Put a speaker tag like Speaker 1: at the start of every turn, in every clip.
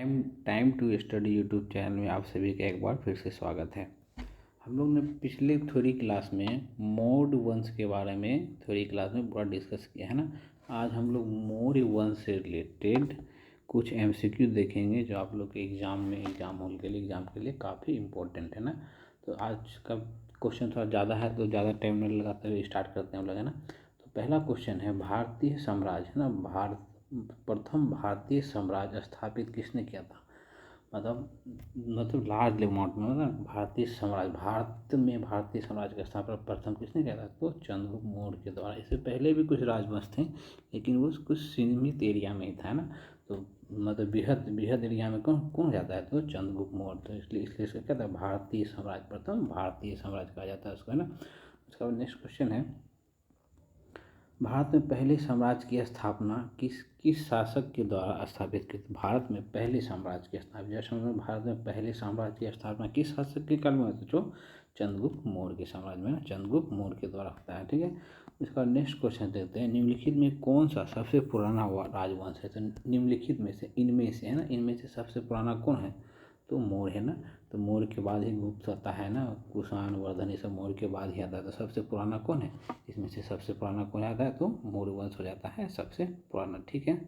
Speaker 1: Time to study YouTube channel में आप सभी का एक बार फिर से स्वागत है। हम लोग ने पिछले थ्योरी क्लास में मोड वंश के बारे में थ्योरी क्लास में पूरा डिस्कस किया है ना। आज हम लोग मोड वंश से रिलेटेड कुछ एमसीक्यू देखेंगे जो आप लोग के एग्जाम हॉल के लिए काफ़ी इम्पोर्टेंट है ना। तो आज का क्वेश्चन थोड़ा ज़्यादा है तो ज़्यादा टाइम नहीं लगाते हुए स्टार्ट करते हैं हम लोग, है ना। तो पहला क्वेश्चन है, भारतीय साम्राज्य है ना, प्रथम भारतीय साम्राज्य स्थापित किसने किया था। मतलब लार्ज अमाउंट में, मतलब भारतीय साम्राज्य, भारत में भारतीय साम्राज्य का स्थापना प्रथम किसने किया था, तो चंद्रगुप्त मौर्य के द्वारा। इससे पहले भी कुछ राजवंश थे लेकिन वो कुछ सीमित एरिया में ही था ना। तो मतलब बृहद एरिया में कौन कौन जाता है, तो चंद्रगुप्त मौर्य। तो इसलिए इसको क्या था, भारतीय साम्राज्य, प्रथम भारतीय साम्राज्य कहा जाता है उसको, है ना। उसका बाद नेक्स्ट क्वेश्चन है, भारत में पहले साम्राज्य की स्थापना किस शासक के द्वारा स्थापित की। भारत में पहले साम्राज्य की स्थापना, जैसे भारत में पहले साम्राज्य की स्थापना किस शासक के काल में होती है, जो चंद्रगुप्त मौर्य के साम्राज्य में, चंद्रगुप्त मौर्य के द्वारा होता है, ठीक है। इसका नेक्स्ट क्वेश्चन देखते हैं, निम्नलिखित में कौन सा सबसे पुराना राजवंश है। तो निम्नलिखित में से, इनमें से, है ना, इनमें से सबसे पुराना कौन है, तो मौर्य है ना। तो मौर्य के बाद ही गुप्त आता है ना, कुषाण, वर्धन, ये सब मौर्य के बाद ही आता है। तो सबसे पुराना कौन है, इसमें से सबसे पुराना कौन आता है, तो मौर्य वंश हो जाता है सबसे पुराना, ठीक है।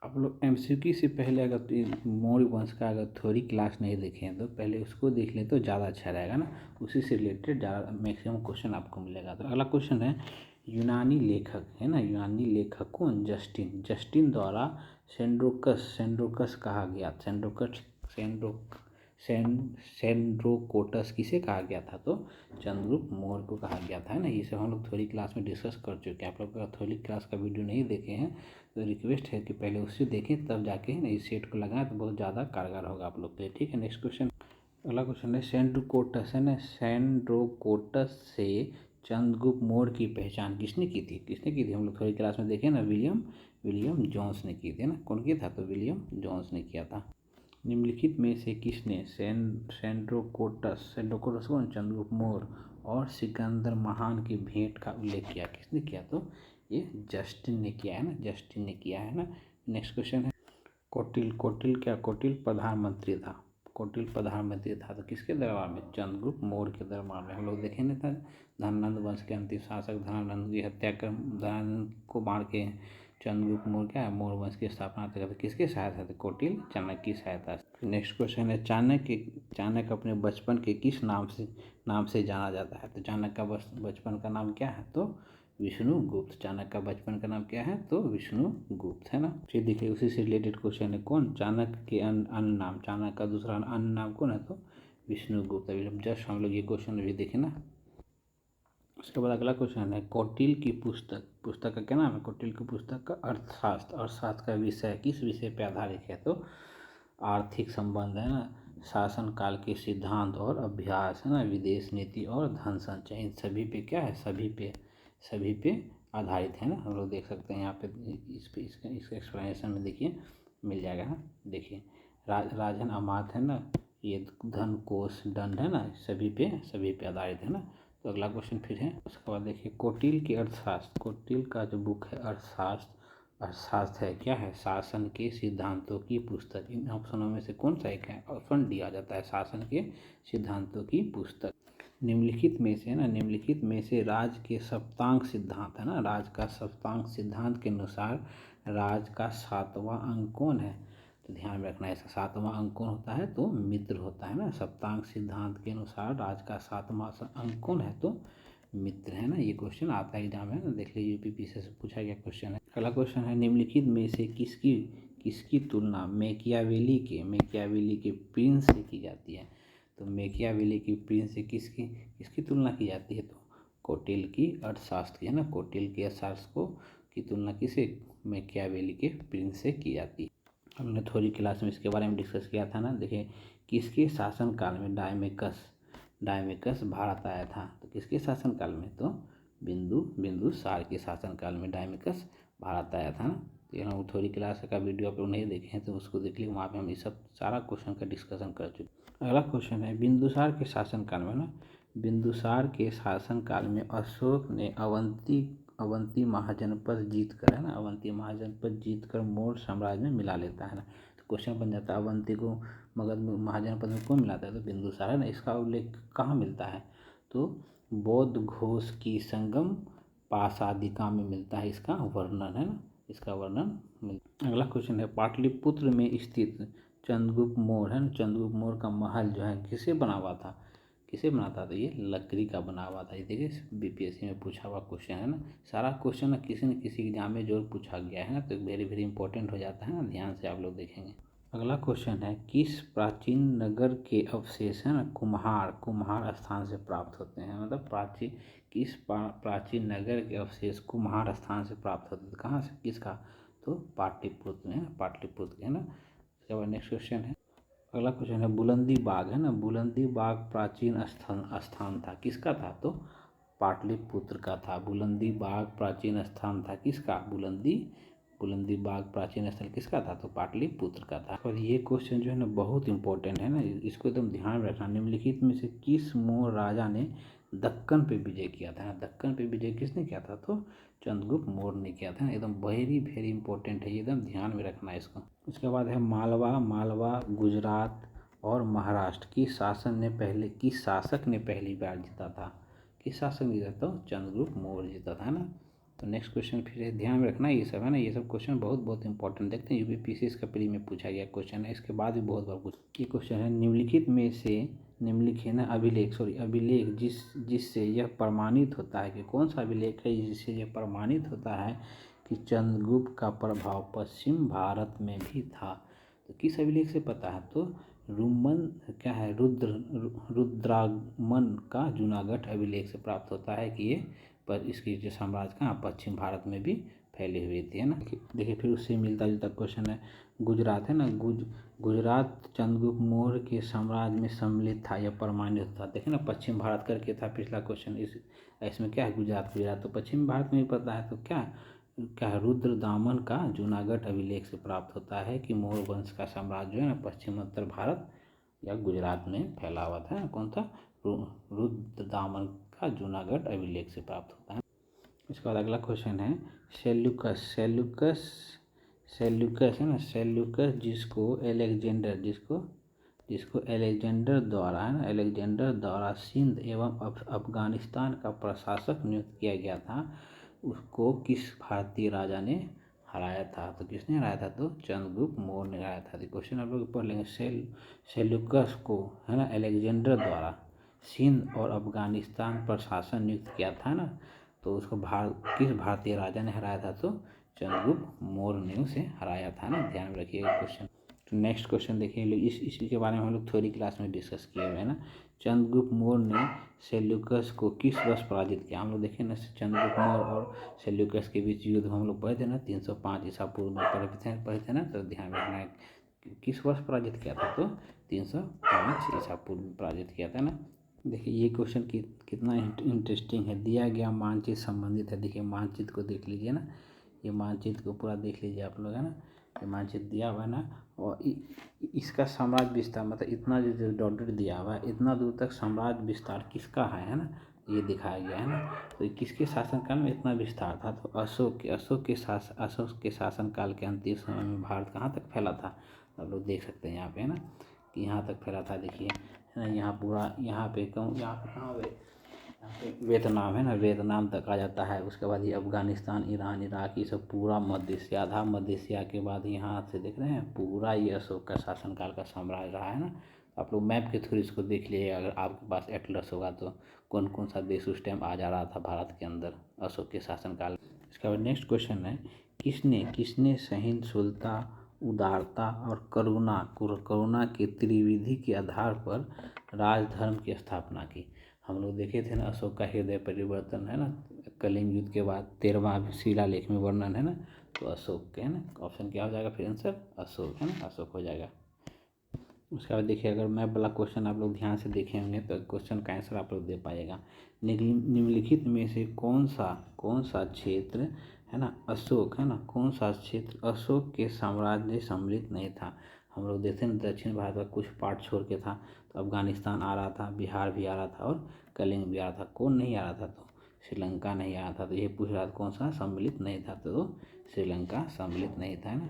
Speaker 1: आप लोग एमसीक्यू से पहले अगर मौर्य वंश का अगर थ्योरी क्लास नहीं देखे हैं तो पहले उसको देख लें तो ज़्यादा अच्छा रहेगा ना। उसी से रिलेटेड ज़्यादा मैक्सिमम क्वेश्चन आपको मिलेगा। तो अगला क्वेश्चन है, यूनानी लेखक है ना, यूनानी लेखक कौन, जस्टिन द्वारा सेंड्रोकस कहा गया, सेंड्रोकोटस किसे कहा गया था, तो चंद्रगुप्त मौर्य को कहा गया था, है ना। ये सब हम लोग थ्योरी क्लास में डिस्कस कर चुके हैं। आप लोग अगर थ्योरी क्लास का वीडियो नहीं देखे हैं तो रिक्वेस्ट है कि पहले उससे देखें तब जाके ना इस सेट को लगाएं, तो बहुत ज़्यादा कारगर होगा आप लोग के लिए, ठीक है। नेक्स्ट क्वेश्चन, अगला क्वेश्चन है, सेंड्रोकोटस है ना, सेंड्रोकोटस से चंद्रगुप्त मौर्य की पहचान किसने की थी, हम लोग थ्योरी क्लास में देखे ना, विलियम जोन्स ने की थी ना। कौन किया था, तो विलियम जोन्स ने किया था। निम्नलिखित में से किसने सेंड्रोकोटस को चंद्रगुप्त मौर्य और सिकंदर महान की भेंट का उल्लेख किया, किसने किया, तो ये जस्टिन ने किया है ना, जस्टिन ने किया है ना। नेक्स्ट क्वेश्चन है, कौटिल्य प्रधानमंत्री था, तो किसके दरबार में, चंद्रगुप्त मौर्य के दरबार में। हम लोग देखे ना था, धनानंद वंश के अंतिम शासक धनानंद की हत्या कर, धनानंद को मार के चंद्रगुप्त मौर्य क्या है, मौर्य वंश की स्थापना करते, किसके सहायता से, कौटिल्य चाणक्य की सहायता से। नेक्स्ट क्वेश्चन है, चाणक्य अपने बचपन के किस नाम से जाना जाता है, तो चाणक्य का बचपन का नाम क्या है, तो विष्णुगुप्त। चाणक्य का बचपन का नाम क्या है, तो विष्णुगुप्त, है ना। फिर देखिए उसी से रिलेटेड क्वेश्चन है, कौन, चाणक्य के अन्य नाम, चाणक्य का दूसरा अन्य नाम कौन है, तो विष्णुगुप्त। अभी जस्ट हम लोग ये क्वेश्चन अभी देखें ना। उसके बाद अगला क्वेश्चन है, कौटिल्य की पुस्तक का क्या नाम है, कौटिल्य की पुस्तक का अर्थशास्त्र का विषय किस विषय पे आधारित है, तो आर्थिक संबंध, है ना, शासन काल के सिद्धांत और अभ्यास, है ना, विदेश नीति और धन संचय, इन सभी पे क्या है, सभी पे आधारित है ना। हम लोग देख सकते हैं यहाँ पे इसका एक्सप्लेनेशन में देखिए मिल जाएगा ना। देखिए राजन अमात्य है ना, ये धन कोश दंड है ना, सभी पे आधारित है ना। तो अगला क्वेश्चन फिर है, उसके बाद देखिए कौटिल्य की अर्थशास्त्र, कौटिल्य का जो बुक है अर्थशास्त्र है, क्या है, शासन के सिद्धांतों की पुस्तक। इन ऑप्शनों में से कौन सा एक है, ऑप्शन दिया जाता है, शासन के सिद्धांतों की पुस्तक। निम्नलिखित में से, है ना, निम्नलिखित में से राज के सप्तांग सिद्धांत, है ना, राज का सप्तांग सिद्धांत के अनुसार राज का 7वां अंक कौन है, तो ध्यान में रखना है, इसका 7वां अंक कौन होता है, तो मित्र होता है ना। सप्तांग सिद्धांत के अनुसार राज का 7वां अंक कौन है, तो मित्र, है ना। ये क्वेश्चन आता है एग्जाम में ना, देख लीजिए यूपीपीसी से पूछा गया क्वेश्चन है। अगला क्वेश्चन है, निम्नलिखित में से किसकी तुलना मैकियावेली के प्रिंस से की जाती है, तो मैकियावेली की प्रिंस से किसकी तुलना की जाती है, तो कौटिल्य की अर्थशास्त्र की, है ना, कौटिल्य के अर्थशास्त्र को की तुलना किसे, मैकियावेली के प्रिंस से की जाती है। हमने थोड़ी क्लास में इसके बारे में डिस्कस किया था ना। देखिए किसके शासनकाल में डायमेकस भारत आया था, तो किसके शासनकाल में, तो बिंदुसार के शासनकाल में डायमेकस भारत आया था ना। तो ये हम थोड़ी क्लास का वीडियो आप लोग नहीं देखे हैं तो उसको देख लीजिए, वहाँ पे हम ये सब सारा क्वेश्चन का डिस्कशन कर चुके। अगला क्वेश्चन है, बिंदुसार के शासनकाल में ना, बिंदुसार के शासनकाल में अशोक ने अवंती महाजनपद जीत कर, है ना, अवंती महाजनपद जीत कर मौर्य साम्राज्य में मिला लेता है ना। क्वेश्चन बन जाता है अवंती को मगध में महाजनपद में कौन मिलाता है, तो बिंदुसार है ना। इसका उल्लेख कहाँ मिलता है, तो बौद्ध घोष की संगम पासादिका में मिलता है इसका वर्णन, है ना, इसका वर्णन मिलता है। अगला क्वेश्चन है पाटलिपुत्र में स्थित चंद्रगुप्त मौर्य है ना, चंद्रगुप्त मौर्य का महल जो है किसे बना हुआ था, किसे बना था, तो ये लकड़ी का बना हुआ था। ये देखिए बीपीएससी में पूछा हुआ क्वेश्चन है ना, सारा क्वेश्चन ना किसी एग्जाम में जरूर पूछा गया है ना, तो वेरी वेरी इंपॉर्टेंट हो जाता है ना, ध्यान से आप लोग देखेंगे। अगला क्वेश्चन है किस प्राचीन नगर के अवशेष है ना कुम्हार स्थान से प्राप्त होते हैं, मतलब प्राचीन नगर के अवशेष कुम्हार स्थान से प्राप्त होते हैं, कहाँ से, किसका, तो पाटलिपुत्र में, पाटलिपुत्र के, है ना। उसके बाद नेक्स्ट क्वेश्चन है, अगला क्वेश्चन है बुलंदी बाग है ना, बुलंदी बाग प्राचीन स्थान था, किसका था, तो पाटलिपुत्र का था। बुलंदी बाग प्राचीन स्थान था किसका, बुलंदी बाग प्राचीन स्थल किसका था, तो पाटलिपुत्र का था। और ये क्वेश्चन जो है ना बहुत इंपॉर्टेंट है ना, इसको एकदम ध्यान में रखना। निम्नलिखित में से किस मौर्य राजा ने दक्कन पे विजय किया था, दक्कन पे विजय किसने किया था, तो चंद्रगुप्त मौर्य ने किया था। एकदम वेरी वेरी इंपॉर्टेंट है, ये एकदम ध्यान में रखना है इसको। उसके बाद है मालवा गुजरात और महाराष्ट्र किस शासक ने पहली बार जीता था, किस शासक ने जीता, तो चंद्रगुप्त मौर्य जीता था, है ना। तो नेक्स्ट क्वेश्चन फिर ध्यान में रखना ये सब, है ना, ये सब क्वेश्चन बहुत बहुत इंपॉर्टेंट। देखते हैं यूपीपीएससी इसका प्री में पूछा गया क्वेश्चन है, इसके बाद भी बहुत बार पूछा। ये क्वेश्चन है निम्नलिखित ना अभिलेख जिससे यह प्रमाणित होता है कि कौन सा अभिलेख है जिससे यह प्रमाणित होता है कि चंद्रगुप्त का प्रभाव पश्चिम भारत में भी था, तो किस अभिलेख से पता है, तो रुद्रागमन का जूनागढ़ अभिलेख से प्राप्त होता है कि ये पर इसकी जो साम्राज्य कहाँ पश्चिम भारत में भी फैली हुई थी, है ना। देखिए फिर उससे मिलता जुलता क्वेश्चन है गुजरात है ना, गुजरात चंद्रगुप्त मौर्य के साम्राज्य में सम्मिलित था या प्रमाणित था। देखिए ना पश्चिम भारत करके था पिछला क्वेश्चन, इसमें क्या है गुजरात तो पश्चिम भारत में ही पता है, तो क्या है रुद्रदामन का जूनागढ़ अभिलेख से प्राप्त होता है कि मौर्य वंश का साम्राज्य जो है ना पश्चिमोत्तर भारत या गुजरात में फैला हुआ था, कौन था, रुद्रदामन का जूनागढ़ अभिलेख से प्राप्त होता है। इसके बाद अगला क्वेश्चन है सेल्यूकस है ना, सेल्यूकस जिसको अलेक्जेंडर द्वारा सिंध एवं अफगानिस्तान का प्रशासक नियुक्त किया गया था, उसको किस भारतीय राजा ने हराया था, तो किसने हराया था, तो चंद्रगुप्त मौर्य ने हराया था। क्वेश्चन आप लोग पढ़ लेंगे सेल्यूकस को, है ना, अलेक्जेंडर द्वारा सिंध और अफगानिस्तान पर शासन नियुक्त किया था ना, तो उसको किस भारतीय राजा ने हराया था, तो चंद्रगुप्त मौर्य ने उसे हराया था ना, ध्यान में रखिएगा क्वेश्चन। तो नेक्स्ट क्वेश्चन देखिए इसी के बारे में हम लोग थ्योरी क्लास में डिस्कस किए हुए हैं ना। चंद्रगुप्त मौर्य ने सेल्यूकस को किस वर्ष पराजित किया, हम लोग देखें ना चंद्रगुप्त मौर्य और सेल्यूकस के बीच युद्ध हम लोग पढ़े थे ना 305 ईसा पूर्व में पढ़े थे ना, तो ध्यान रखना है किस वर्ष पराजित किया था, तो 305 ईसा पूर्व में पराजित किया था ना। देखिए ये क्वेश्चन कितना इंटरेस्टिंग है, दिया गया मानचित्र संबंधित है। देखिए मानचित्र को देख लीजिए ना, ये मानचित्र को पूरा देख लीजिए आप लोग, है ना, ये मानचित्र दिया हुआ है ना, और इसका साम्राज्य विस्तार मतलब इतना जो डॉटेड दिया हुआ है इतना दूर तक साम्राज्य विस्तार किसका है ना, ये दिखाया गया है ना। तो किसके शासनकाल में इतना विस्तार था, तो अशोक के शासनकाल के अंतिम समय में भारत कहाँ तक फैला था, आप लोग देख सकते हैं यहाँ पे, है ना, कि यहाँ तक फैला था। देखिए है ना, यहाँ पूरा यहाँ पे कहाँ पे वियतनाम है ना, वियतनाम तक आ जाता है। उसके बाद ये अफगानिस्तान ईरान इराक ये सब पूरा मध्य एशिया आधा मध्य एशिया के बाद यहाँ से देख रहे हैं पूरा ये अशोक का शासनकाल का साम्राज्य रहा है ना। आप लोग मैप के थ्रू इसको देख लीजिए, अगर आपके पास एटलस होगा तो कौन कौन सा देश उस टाइम आ जा रहा था भारत के अंदर अशोक के शासनकाल। इसके बाद नेक्स्ट क्वेश्चन है किसने सहिष्णुता उदारता और करुणा के त्रिविधि के आधार पर राजधर्म की स्थापना की। हम लोग देखे थे ना अशोक का हृदय परिवर्तन, है ना, कलिंग युद्ध के बाद 13वां शिलालेख में वर्णन है ना, तो अशोक के, है ना, ऑप्शन क्या हो जाएगा फिर आंसर अशोक, है ना, अशोक हो जाएगा। उसके बाद देखिए अगर मैप वाला क्वेश्चन आप लोग ध्यान से देखे होंगे तो क्वेश्चन का आंसर आप लोग दे पाएगा। निम्नलिखित में से कौन सा क्षेत्र है ना अशोक, है ना, कौन सा क्षेत्र अशोक के साम्राज्य से सम्मिलित नहीं था। हम लोग देखते हैं दक्षिण भारत का कुछ पार्ट छोड़ के था, तो अफगानिस्तान आ रहा था, बिहार भी आ रहा था और कलिंग भी आ रहा था, कौन नहीं आ रहा था, तो श्रीलंका नहीं आ रहा था। तो ये पूछ रहा था कौन सा सम्मिलित नहीं था, तो श्रीलंका सम्मिलित नहीं था, है ना।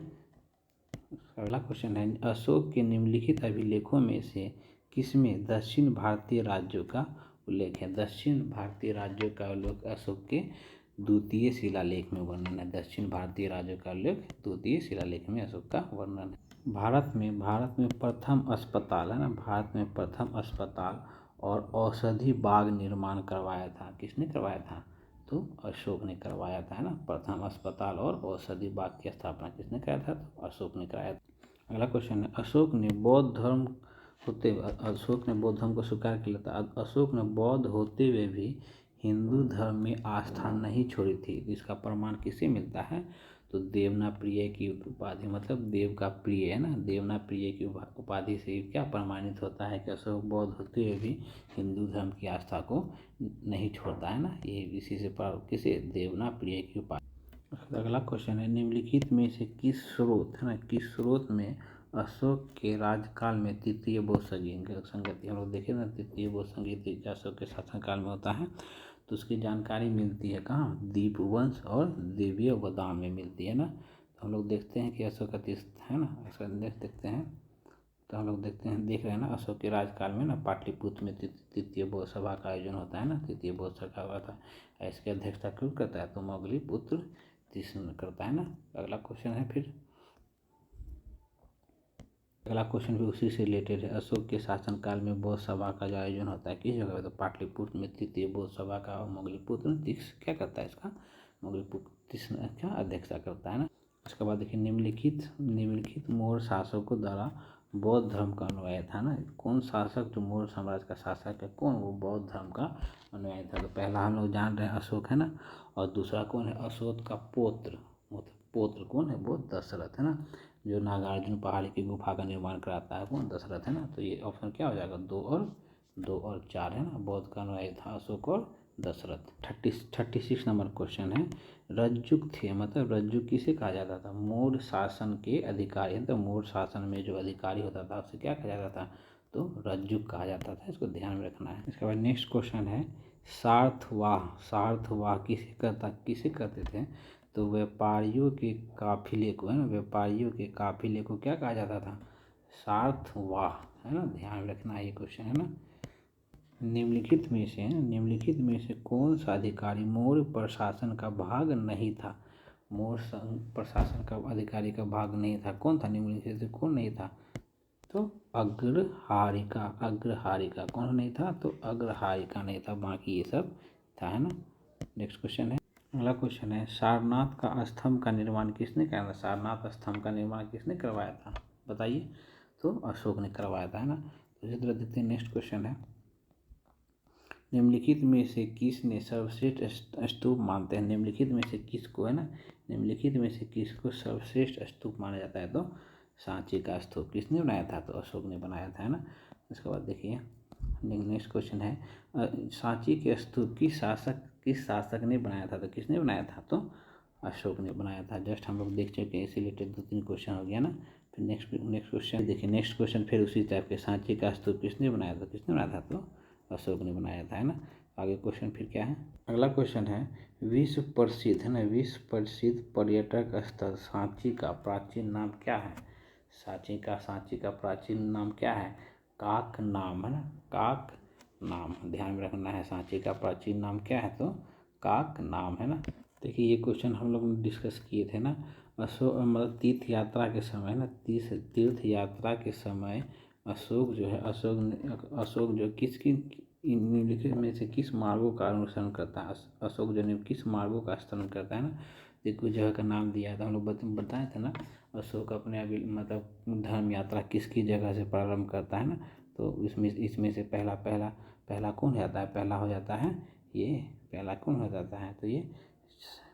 Speaker 1: अगला क्वेश्चन है, अशोक के निम्नलिखित अभिलेखों में से किसमें दक्षिण भारतीय राज्यों का उल्लेख है? दक्षिण भारतीय राज्यों का उल्लेख अशोक के द्वितीय शिलालेख में वर्णन है। दक्षिण भारतीय राज्यों का उल्लेख द्वितीय शिलालेख में अशोक का वर्णन है। भारत में प्रथम अस्पताल है ना, भारत में प्रथम अस्पताल और औषधि बाग निर्माण करवाया था, किसने करवाया था? तो अशोक ने करवाया था, है ना। प्रथम अस्पताल और औषधि बाग की स्थापना किसने कराया था? तो अशोक ने कराया था। अगला क्वेश्चन है, अशोक ने बौद्ध धर्म को स्वीकार किया था। अशोक ने बौद्ध होते हुए भी हिंदू धर्म में आस्था नहीं छोड़ी थी। इसका प्रमाण किससे मिलता है? तो देवना प्रिय की उपाधि, मतलब देव का प्रिय है ना, देवना प्रिय की उपाधि से क्या प्रमाणित होता है कि अशोक बौद्ध होते हुए भी हिंदू धर्म की आस्था को नहीं छोड़ता है ना। ये इसी से किसे? देवना प्रिय की उपाधि। अगला क्वेश्चन है, निम्नलिखित में से किस स्रोत है ना, किस स्रोत में अशोक के राज्यकाल में तृतीय बौद्ध संगति, हम लोग देखें ना, तृतीय बौद्ध संगति अशोक के शासनकाल में होता है, तो उसकी जानकारी मिलती है कहाँ? दीपवंश और दिव्य वदाम में मिलती है ना। तो हम लोग देखते हैं कि अशोक का है ना, ऐसा देखते हैं, तो हम लोग देख रहे हैं ना, अशोक के राजकाल में ना पाटलिपुत्र में तृतीय बौद्ध सभा का आयोजन होता है ना, तृतीय बौद्ध सभा हुआ था। इसकी अध्यक्षता क्यों करता है? तो मोगली-पुत्र तीक्ष्ण करता है ना। अगला क्वेश्चन है फिर, अगला क्वेश्चन भी उसी से रिलेटेड है। अशोक के शासनकाल में बौद्ध सभा का जो आयोजन होता है किस जगह पे? तो पाटलिपुत्र में तृतीय बौद्ध सभा का, और मोगलीपुत्र तीक्ष्ण क्या करता है? इसका मोगलीपुत्र तीक्ष्ण क्या अध्यक्षता करता है ना। उसके बाद देखिए, निम्नलिखित मौर्य शासकों द्वारा बौद्ध धर्म का अनुयायी था ना। कौन शासक जो मौर्य साम्राज्य का शासक है, कौन? वो बौद्ध धर्म का अनुयायी था। तो पहला हम लोग जान रहे हैं अशोक है ना, और दूसरा कौन है? अशोक का पौत्र, मतलब पौत्र कौन है? वो दशरथ है ना, जो नागार्जुन पहाड़ी की गुफा का निर्माण कराता है, कौन? दशरथ है ना। तो ये ऑप्शन क्या हो जाएगा? 2 और 4 है ना। बौद्ध का अनुयायी था अशोक और दशरथ। 36 नंबर क्वेश्चन है, रज्जुक थे, मतलब रज्जुक किसे कहा जाता था? मौर्य शासन के अधिकारी, तो मौर्य शासन में जो अधिकारी होता था उसे क्या कहा जाता था? तो रज्जुक कहा जाता था। इसको ध्यान में रखना है। इसके बाद नेक्स्ट क्वेश्चन है, सार्थवाह किसे करते थे? तो व्यापारियों के काफिले को, है ना, व्यापारियों के काफिले को क्या कहा जाता था? सार्थवाह, है ना। ध्यान रखना है ये क्वेश्चन, है ना। निम्नलिखित में से कौन सा अधिकारी मौर्य प्रशासन का भाग नहीं था? मौर्य प्रशासन का अधिकारी का भाग नहीं था, कौन था? निम्नलिखित से कौन नहीं था? तो अग्रहारिका कौन नहीं था? तो अग्रहारिका नहीं था, बाकी ये सब था, है ना। नेक्स्ट क्वेश्चन है, अगला क्वेश्चन है, सारनाथ का स्तंभ का निर्माण किसने कराया था? सारनाथ स्तंभ का निर्माण किसने करवाया था? बताइए। तो अशोक ने करवाया था, है ना। तो इसी तरह देखते हैं, नेक्स्ट क्वेश्चन है, निम्नलिखित में से किसने सर्वश्रेष्ठ स्तूप मानते हैं? निम्नलिखित में से किसको, है ना, निम्नलिखित में से किसको सर्वश्रेष्ठ स्तूप माना जाता है? तो सांची का स्तूप किसने बनाया था? तो अशोक ने बनाया था, है ना। इसके बाद देखिए, नेक्स्ट क्वेश्चन है, सांची के स्तूप किस शासक ने बनाया था? तो किसने बनाया था? तो अशोक ने बनाया था। जस्ट हम लोग देख चुके हैं, इसी रिलेटेड 2-3 क्वेश्चन हो गया ना। फिर नेक्स्ट क्वेश्चन देखिए, नेक्स्ट क्वेश्चन फिर उसी टाइप के, सांची का स्तूप किसने बनाया था? तो अशोक ने बनाया था, है ना। आगे क्वेश्चन फिर क्या है, अगला क्वेश्चन है, विश्व प्रसिद्ध, है ना, विश्व प्रसिद्ध पर्यटक स्थल सांची का प्राचीन नाम क्या है? सांची का प्राचीन नाम क्या है? काक नाम, है ना, काक नाम ध्यान में रखना है। सांची का प्राचीन नाम क्या है? तो काक नाम, है ना। देखिए, ये क्वेश्चन हम लोग डिस्कस किए थे ना, मतलब तीर्थ यात्रा के समय ना, तीर्थ यात्रा के समय अशोक जो है, अशोक जो निम्नलिखित में से किस मार्गों का अनुसरण करता है? अशोक जो किस मार्गों का अनुसरण करता है ना। एक कुछ जगह का नाम दिया था, हम लोग बताए थे ना। अशोक अपने अभी मतलब धर्म यात्रा किसकी जगह से प्रारंभ करता है ना। तो इसमें से पहला कौन जाता है? पहला हो जाता है ये, पहला कौन हो जाता है? तो ये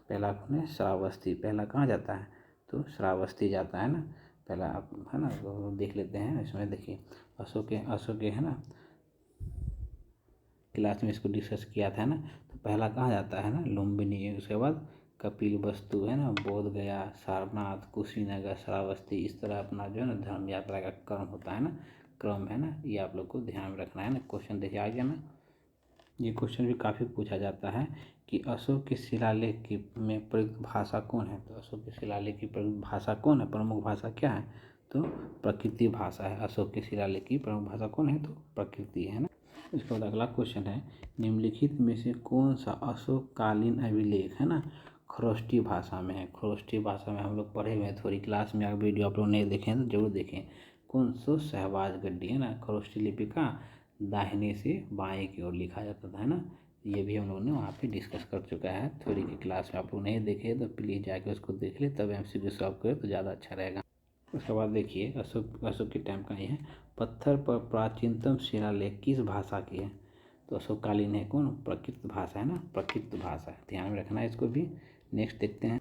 Speaker 1: पहला कौन है? श्रावस्ती। पहला कहाँ जाता है? तो श्रावस्ती जाता है ना पहला, है ना। तो देख लेते हैं, इसमें देखिए, अशोक के है ना, क्लास में इसको डिस्कस किया था ना। तो पहला कहाँ जाता है ना? लुम्बिनी। उसके बाद कपिलवस्तु, है ना, बोध गया, सारनाथ, कुशीनगर, श्रावस्ती। इस तरह अपना जो है ना धर्म यात्रा का क्रम है ना। ये आप लोग को ध्यान में रखना है ना। क्वेश्चन देखिए आ गया ना। ये क्वेश्चन भी काफ़ी पूछा जाता है कि अशोक के शिलालेख में प्रयुक्त भाषा कौन है? तो अशोक के शिलालेख की प्रयुक्त भाषा कौन है? प्रमुख भाषा क्या है? तो प्रकृति भाषा है। अशोक के शिलालेख की प्रमुख भाषा कौन है? तो प्रकृति है ना। इसके बाद अगला क्वेश्चन है, निम्नलिखित में से कौन सा अशोककालीन अभिलेख है ना खरोष्टी भाषा में है? खरोष्टी भाषा में हम लोग पढ़े हुए हैं थोड़ी क्लास में, अगर वीडियो आप लोग नहीं देखें तो जरूर देखें। कौन सो सहवाज गड्डी है ना। खरोष्टी लिपि का दाहिने से बाएं की ओर लिखा जाता था, है ना। ये भी हम लोगों ने वहाँ पे डिस्कस कर चुका है थोड़ी की क्लास में। आप लोग नहीं देखे तो प्लीज़ जाके उसको देख ले, तब MCQ सॉल्व करें तो ज़्यादा अच्छा रहेगा। उसके बाद देखिए अशोक के टाइम का ये है, पत्थर पर प्राचीनतम शिलालेख किस भाषा की है? तो अशोककालीन है कौन? प्राकृत भाषा है ना, प्राकृत भाषा है, ध्यान में रखना है इसको भी। नेक्स्ट देखते हैं,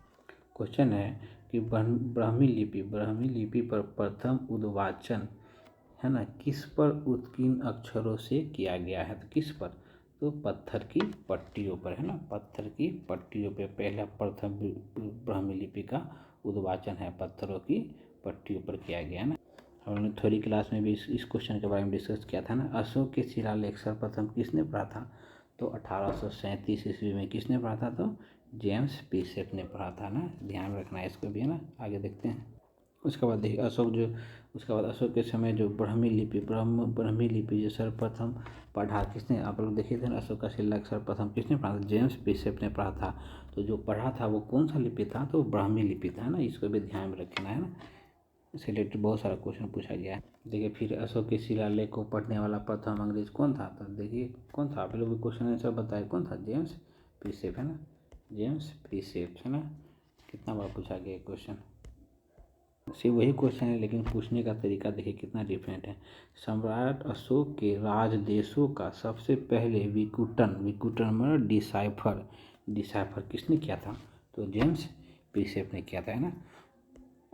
Speaker 1: क्वेश्चन है कि ब्राह्मी लिपि पर प्रथम उद्वाचन है ना किस पर उत्कीर्ण अक्षरों से किया गया है? तो किस पर? तो पत्थर की पट्टियों पर, है ना। पत्थर की पट्टियों पर पहला प्रथम ब्राह्मी लिपि का उद्वाचन है पत्थरों की पट्टियों पर किया गया है ना। हमने थोड़ी क्लास में भी इस क्वेश्चन के बारे में डिस्कस किया था ना। अशोक के शिलालेख सर्वप्रथम किसने पढ़ा था? तो 1837 ईस्वी में किसने पढ़ा था? तो जेम्स पीसेट ने पढ़ा था ना, ध्यान रखना है इसको भी, है ना। आगे देखते हैं। उसके बाद देखिए उसके बाद अशोक के समय जो ब्राह्मी लिपि जो सर्वप्रथम पढ़ा किसने? आप लोग देखिए थे ना, अशोक का शिलालेख सर्वप्रथम किसने पढ़ा था? जेम्स पीसेट ने पढ़ा था। तो जो पढ़ा था वो कौन सा लिपि था? तो ब्राह्मी लिपि था, है ना। इसको भी ध्यान में रखना है ना, इससे रिलेटेड बहुत सारा क्वेश्चन पूछा गया है। देखिए फिर अशोक के शिलालेख को पढ़ने वाला प्रथम अंग्रेज कौन था? तो देखिए कौन था, आप लोग भी क्वेश्चन आंसर बताए कौन था? जेम्स प्रिसेप, है ना, जेम्स प्रिसेप, है ना। कितना बार पूछा गया क्वेश्चन, सिर्फ वही क्वेश्चन है लेकिन पूछने का तरीका देखिए कितना डिफरेंट है। सम्राट अशोक के राजदेशों का सबसे पहले विकुटन मतलब डिसाइफर किसने किया था? तो जेम्स प्रिसेप ने किया था, है ना।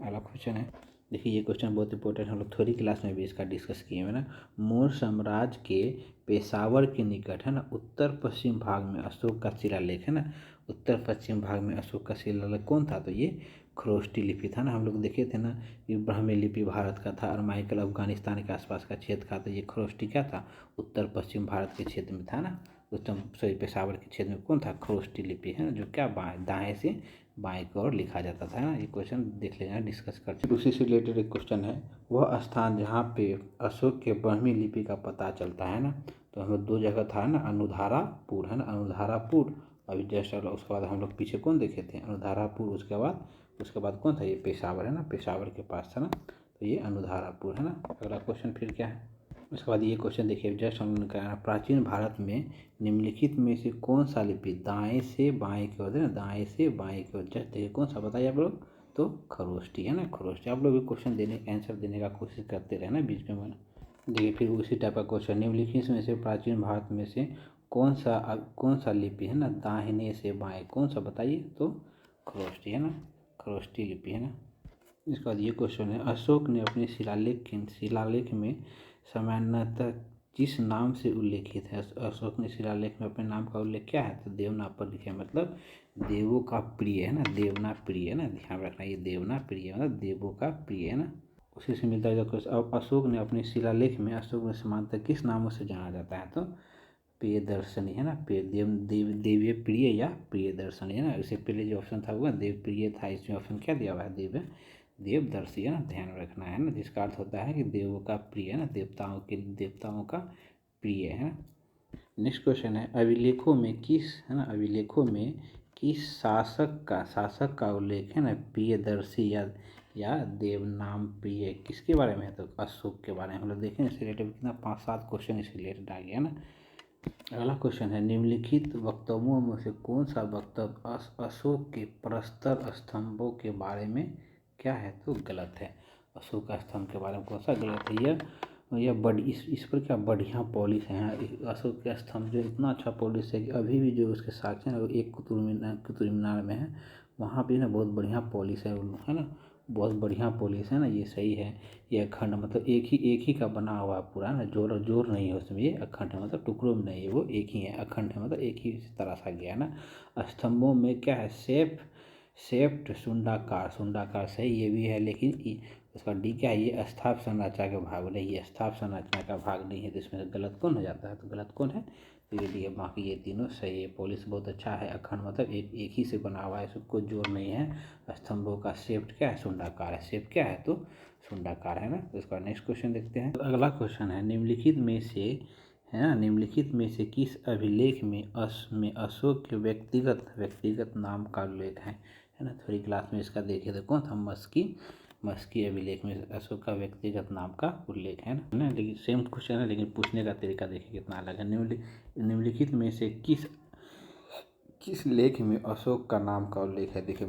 Speaker 1: अगला क्वेश्चन है, देखिए ये क्वेश्चन बहुत इंपॉर्टेंट है, हम लोग थोड़ी क्लास में भी इसका डिस्कस किए हैं ना। मौर्य साम्राज्य के पेशावर के निकट, है ना, उत्तर पश्चिम भाग में अशोक का शिलालेख, है ना। उत्तर पश्चिम भाग में अशोक का शिलालेख कौन था? तो ये खरोष्टी लिपि था ना। हम लोग देखे थे ना, ये ब्राह्मी लिपि भारत का था, अरमाइकल अफगानिस्तान के आसपास का क्षेत्र का, तो ये खरोष्टी क्या था? उत्तर पश्चिम भारत के क्षेत्र में था ना। पेशावर के क्षेत्र में कौन था? खरोष्टी लिपि, है ना, जो क्या दाएं से बाएं की ओर लिखा जाता था ना। ये क्वेश्चन देख लेना, डिस्कस करते हैं। उसी से रिलेटेड एक क्वेश्चन है, वह स्थान जहाँ पे अशोक के ब्राह्मी लिपि का पता चलता है ना। तो हम लोग दो जगह था ना, अनुधारापुर, है ना, अनुधारापुर। अभी जस्ट उसके बाद हम लोग पीछे कौन देखे थे? अनुधारापुर। उसके बाद कौन था? ये पेशावर, है ना, पेशावर के पास था ना, तो ये अनुधारापुर, है ना। अगला क्वेश्चन फिर क्या है, उसके बाद ये क्वेश्चन देखिए, जस्ट हमने कहा प्राचीन भारत में निम्नलिखित में से कौन सा लिपि दाएं से बाएं की ओर है ना, दाएं से बाएं की ओर, जस्ट देखिए कौन सा बताइए आप लोग? तो खरोष्टी, है ना, खरोष्टी। आप लोग भी क्वेश्चन देने आंसर देने का कोशिश करते रहे ना बीच में। देखिए फिर उसी टाइप का क्वेश्चन, निम्नलिखित में से प्राचीन भारत में से कौन सा लिपि, है ना, दाहिने से बाएं, कौन सा बताइए? तो खरोष्टी, है ना, खरोष्टी लिपि, है ना। इसके बाद ये क्वेश्चन है, अशोक ने अपने शिलालेख में सामान्यतः जिस नाम से उल्लेखित है? अशोक ने शिलालेख में अपने नाम का उल्लेख क्या है? तो देवनाम पर लिखे, मतलब देवों का प्रिय, है ना, देवना प्रिय, है ना, ध्यान रखना, ये देवना प्रिय मतलब देवों का प्रिय, है ना। उसी से मिलता है क्वेश्चन, अब अशोक ने अपने शिलालेख में अशोक ने सामान्यतः किस नामों से जाना जाता है? तो प्रियदर्शनी, है ना, देवीय प्रिय या प्रियदर्शनी, है ना। इससे पहले जो ऑप्शन था वो देव प्रिय था, इसमें ऑप्शन क्या दिया हुआ है? देवदर्शी, है ना, ध्यान रखना है ना, जिसका अर्थ होता है कि देवों का प्रिय, है ना, देवताओं का प्रिय, है ना। नेक्स्ट क्वेश्चन है, अभिलेखों में किस शासक का उल्लेख है ना प्रियदर्शी या देवनाम प्रिय किसके बारे में है? तो अशोक के बारे में। हम लोग देखें इससे रिलेटेड कितना 5-7 क्वेश्चन इससे रिलेटेड आ गया ना। अगला क्वेश्चन है, निम्नलिखित वक्तव्यों में से कौन सा वक्तव्य अशोक के प्रस्तर स्तंभों के बारे में क्या है? तो गलत है। अशोक का स्तंभ के बारे में कौन सा गलत है? यह बड़ी इस पर क्या बढ़िया पॉलिश है। अशोक का स्तंभ जो इतना अच्छा पॉलिश है कि अभी भी जो उसके साक्ष्य है वो एक कुतुब मीनार में है, वहाँ भी ना बहुत बढ़िया पॉलिश है ना, बहुत बढ़िया पॉलिश है ना। ये सही है, ये अखंड मतलब एक ही का बना हुआ पूरा ना, जोर नहीं है उसमें, ये अखंड है मतलब टुकड़ों में नहीं है, वो एक ही है, अखंड है मतलब एक ही तरह सा गया ना। स्तंभों में क्या है? शेफ्ट शुंडाकार सही ये भी है, लेकिन इसका डी क्या है, ये स्थाप संरचना का भाग नहीं, ये स्थाप संरचना का भाग नहीं है, तो इसमें से गलत कौन हो जाता है, तो गलत कौन है, तो ये डी है। बाकी ये तीनों सही है। पोलिस बहुत अच्छा है, अखंड मतलब एक ही से बना हुआ है, इसको जोड़ नहीं है। स्तंभों का शेप क्या है, शुंडाकार है, शेप क्या है, तो शुंडाकार है ना। तो इसका नेक्स्ट क्वेश्चन देखते हैं। तो अगला क्वेश्चन है, निम्नलिखित में से है ना, निम्नलिखित में से किस अभिलेख में अशोक के व्यक्तिगत नाम का उल्लेख है ना। थोड़ी क्लास में इसका देखे तो कौन था, मस्की अभिलेख में अशोक का व्यक्तिगत नाम का उल्लेख है ना। लेकिन सेम क्वेश्चन है, लेकिन पूछने का तरीका देखिए कितना अलग है। निम्नलिखित में से किस लेख में अशोक का नाम का उल्लेख है। देखिए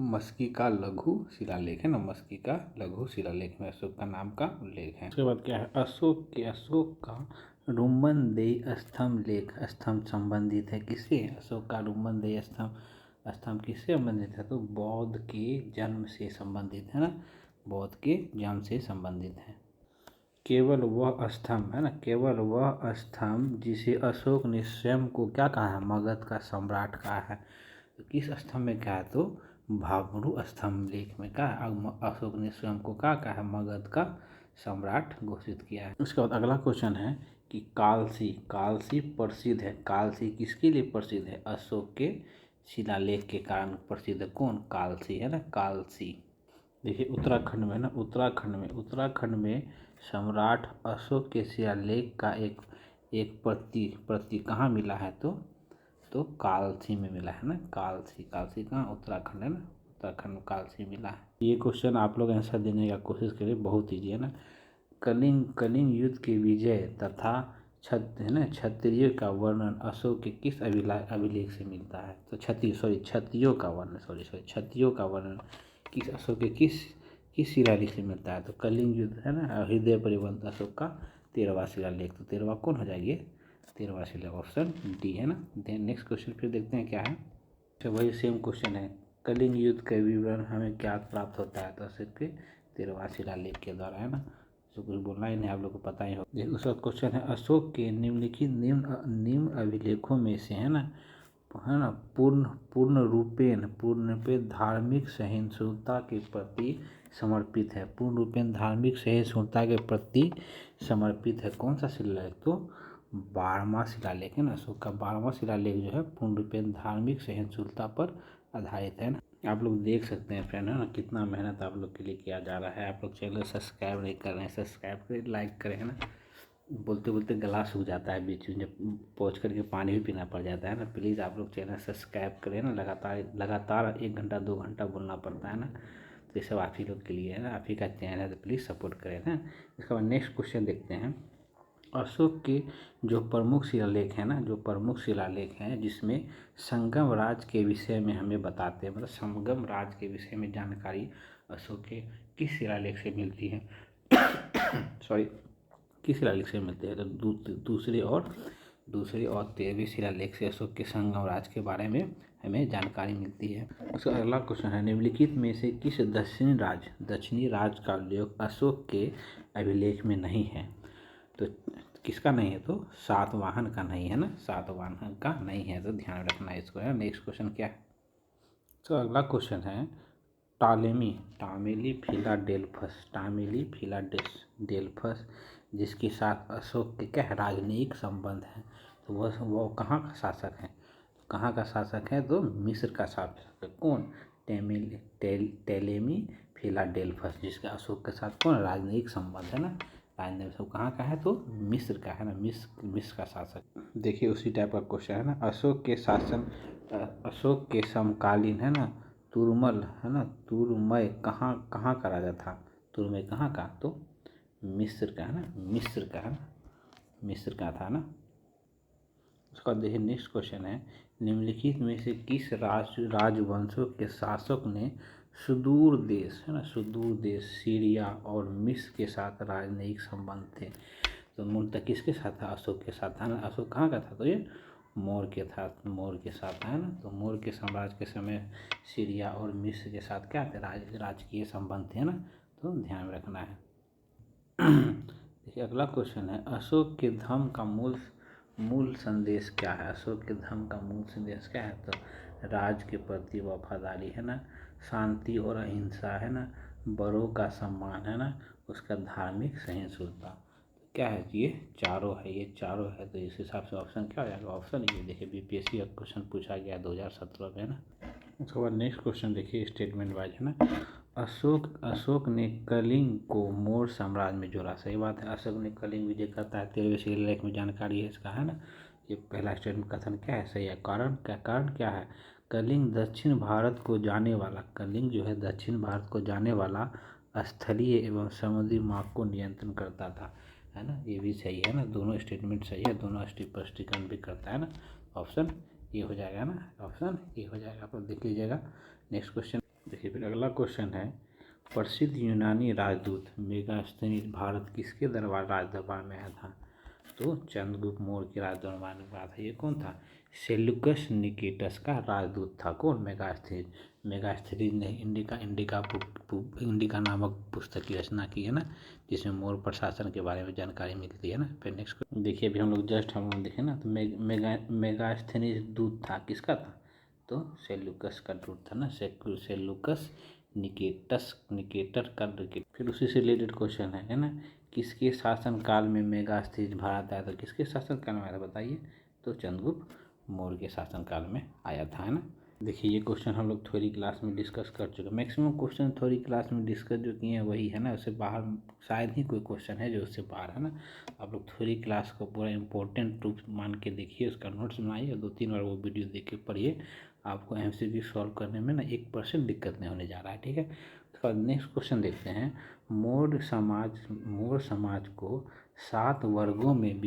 Speaker 1: मस्की का लघु शिलालेख है ना, मस्की का लघु शिलालेख में अशोक का नाम का उल्लेख है। उसके बाद क्या है, अशोक का रुम्बनदेही स्तंभ लेख, स्तंभ संबंधित है किससे, अशोक का रुम्बनदेही स्तंभ किससे संबंधित है, तो बौद्ध के जन्म से संबंधित है ना, बौद्ध के जन्म से संबंधित है। केवल वह स्तंभ है ना, केवल वह स्तंभ जिसे अशोक ने स्वयं को क्या कहा है, मगध का सम्राट कहा है। तो किस स्तंभ में क्या है, तो भाब्रू स्तंभ लेख में क्या है, अशोक ने स्वयं को क्या कहा है, मगध का सम्राट घोषित किया है। उसके बाद अगला क्वेश्चन है कि कालसी प्रसिद्ध है, कालसी किसके लिए प्रसिद्ध है, अशोक के शिलालेख के कारण प्रसिद्ध है। कौन, कालसी है ना, कालसी। देखिए उत्तराखंड में ना, उत्तराखंड में सम्राट अशोक के शिलालेख का एक प्रति कहाँ मिला है, तो कालसी में मिला है ना, कालसी कहाँ, उत्तराखंड है ना, उत्तराखंड में कालसी मिला है। ये क्वेश्चन आप लोग आंसर देने का कोशिश करिए, बहुत ईजी है ना। कलिंग युद्ध के विजय तथा क्षत्रियों का वर्णन अशोक के किस अभिलेख से मिलता है, तो क्षत्रियों का वर्णन किस अशोक के किस शिलालेख से मिलता है, तो कलिंग युद्ध है ना, हृदय परिबंध अशोक का 13वां शिलालेख। तो 13वां कौन हो जाएगी, 13वां शिलालेख, ऑप्शन डी है ना। देन नेक्स्ट क्वेश्चन फिर देखते हैं क्या है। तो वही सेम क्वेश्चन है, कलिंग युद्ध का विवरण हमें क्या प्राप्त होता है, तो अशोक के 13वां शिलालेख के द्वारा है ना। तो कुछ बोलना ही नहीं, आप लोग को पता ही होगा। दूसरा क्वेश्चन है, अशोक के निम्न अभिलेखों में से है ना पूर्ण रूपेण धार्मिक सहिष्णुता के प्रति समर्पित है, पूर्ण रूपेण धार्मिक सहिष्णुता के प्रति समर्पित है। कौन सा शिलालेख, तो 12वां शिलालेख है ना, अशोक का 12वां शिलालेख जो है पूर्ण रूपेण धार्मिक सहिष्णुता पर आधारित है ना। आप लोग देख सकते हैं फ्रेंड है ना, कितना मेहनत आप लोग के लिए किया जा रहा है। आप लोग चैनल सब्सक्राइब नहीं कर रहे हैं, सब्सक्राइब करें, लाइक करें है ना। बोलते बोलते गला सूख जाता है बीच में, जब पहुँच करके पानी भी पीना पड़ जाता है ना। प्लीज़ आप लोग चैनल सब्सक्राइब करें ना, लगातार 1 घंटा 2 घंटा बोलना पड़ता है ना। तो ये सब आप ही लोग के लिए है ना, आप ही का चैनल है, तो प्लीज़ सपोर्ट करें ना। इसके बाद नेक्स्ट क्वेश्चन देखते हैं। अशोक के जो प्रमुख शिलालेख हैं ना, जो प्रमुख शिलालेख हैं जिसमें संगम राज के विषय में हमें बताते हैं, मतलब संगम राज के विषय में जानकारी अशोक के किस शिलालेख से मिलती है सॉरी किस शिलालेख से मिलती है, तो दूसरे और 13वें शिलालेख से अशोक के संगम राज के बारे में हमें जानकारी मिलती है। उसका अगला क्वेश्चन है, निम्नलिखित में से किस दक्षिणी राज का उल्लेख अशोक के अभिलेख में नहीं है, तो किसका नहीं है, तो सातवाहन का नहीं है ना, सातवाहन का नहीं है, तो ध्यान रखना है इसको है। नेक्स्ट क्वेश्चन क्या है, तो अगला क्वेश्चन है, टामेली फिलाडेल्फस जिसके साथ अशोक के क्या है, राजनयिक संबंध है, तो वो कहाँ का शासक है, तो मिस्र का शासक है। कौन, टेलेमी फिलाडेल्फस, जिसका अशोक के साथ कौन राजनयिक संबंध है ना, राजनयिक सब कहाँ का है, तो मिस्र का है ना, मिस्र का शासक। देखिए उसी टाइप का क्वेश्चन है ना, अशोक के समकालीन है ना तुरमल है ना, तुरमय कहाँ का राजा था, तुरमय कहाँ का, तो मिस्र का है ना, मिस्र का था ना। उसका देखिए नेक्स्ट क्वेश्चन है, निम्नलिखित में से किस राजवंशों के शासक ने सुदूर देश सीरिया और मिस्र के साथ राजनयिक संबंध थे, तो मूलतः किसके साथ था, अशोक के साथ था ना। अशोक कहाँ का था, तो ये मौर्य के साथ है ना। तो मौर्य के साम्राज्य के समय सीरिया और मिस्र के साथ क्या थे, राजकीय संबंध थे ना, तो ध्यान में रखना है। देखिए अगला क्वेश्चन है, अशोक के धर्म का मूल संदेश क्या है, अशोक के धर्म का मूल संदेश क्या है, तो राज के प्रति वफादारी है ना, शांति और अहिंसा है ना, बड़ों का सम्मान, है ना, उसका धार्मिक सहिष्णुता। क्या है ये चारों है, ये चारों है, तो इस हिसाब से ऑप्शन क्या हो जाएगा, ऑप्शन ये देखिए बीपीएससी का क्वेश्चन पूछा गया 2017 में, है ना। उसके बाद नेक्स्ट क्वेश्चन देखिए स्टेटमेंट वाइज, है ना। अशोक ने कलिंग को मौर्य साम्राज्य में जोड़ा। सही बात है, अशोक ने कलिंग विजय करता है, 13वें शिलालेख में जानकारी है इसका, है ना। ये पहला स्टेटमेंट कथन क्या है, सही है। कारण क्या है, कलिंग दक्षिण भारत को जाने वाला, कलिंग जो है दक्षिण भारत को जाने वाला स्थलीय एवं समुद्री मार्ग को नियंत्रण करता था, है ना। ये भी सही है ना, दोनों स्टेटमेंट सही है, दोनों स्पष्टीकरण भी करता है ना। ऑप्शन ये हो जाएगा ना, ऑप्शन ये हो जाएगा, आप देख लीजिएगा। नेक्स्ट क्वेश्चन देखिए, फिर अगला क्वेश्चन है, प्रसिद्ध यूनानी राजदूत मेगास्थनीज भारत किसके राज दरबार में आया था, तो चंद्रगुप्त मौर्य के राज दरबार में आया था। ये कौन था, सेल्यूकस निकेटस का राजदूत था, कौन, मेगास्थनीज। मेगास्थनीज ने इंडिका नामक पुस्तक की रचना की, है ना, जिसमें मौर्य प्रशासन के बारे में जानकारी मिलती है ना। फिर नेक्स्ट देखिए, अभी हम लोग देखे ना, तो मेगास्थनीज दूत था, किसका था, तो सेल्यूकस का दूत था ना, सेल्यूकस निकेटर का। फिर उसी से रिलेटेड क्वेश्चन है ना, किसके शासन काल में मेगास्थनीज भारत आया था, किसके शासन काल में आया था बताइए, तो चंद्रगुप्त मौर्य के शासन काल में आया था, है ना। देखिए ये क्वेश्चन हम लोग थ्योरी क्लास में डिस्कस कर चुके हैं, मैक्सिमम क्वेश्चन थ्योरी क्लास में डिस्कस जो किए हैं वही है ना, उससे बाहर शायद ही कोई क्वेश्चन है जो उससे बाहर है ना। आप लोग थ्योरी क्लास को पूरा इंपॉर्टेंट रूप मान के देखिए, उसका नोट्स बनाइए और 2-3 बार वो वीडियो देख के पढ़िए, आपको एमसीक्यू सॉल्व करने में ना 1% दिक्कत नहीं होने जा रहा है, ठीक है। उसके बाद नेक्स्ट क्वेश्चन देखते हैं, मौर्य समाज को 7 वर्गों में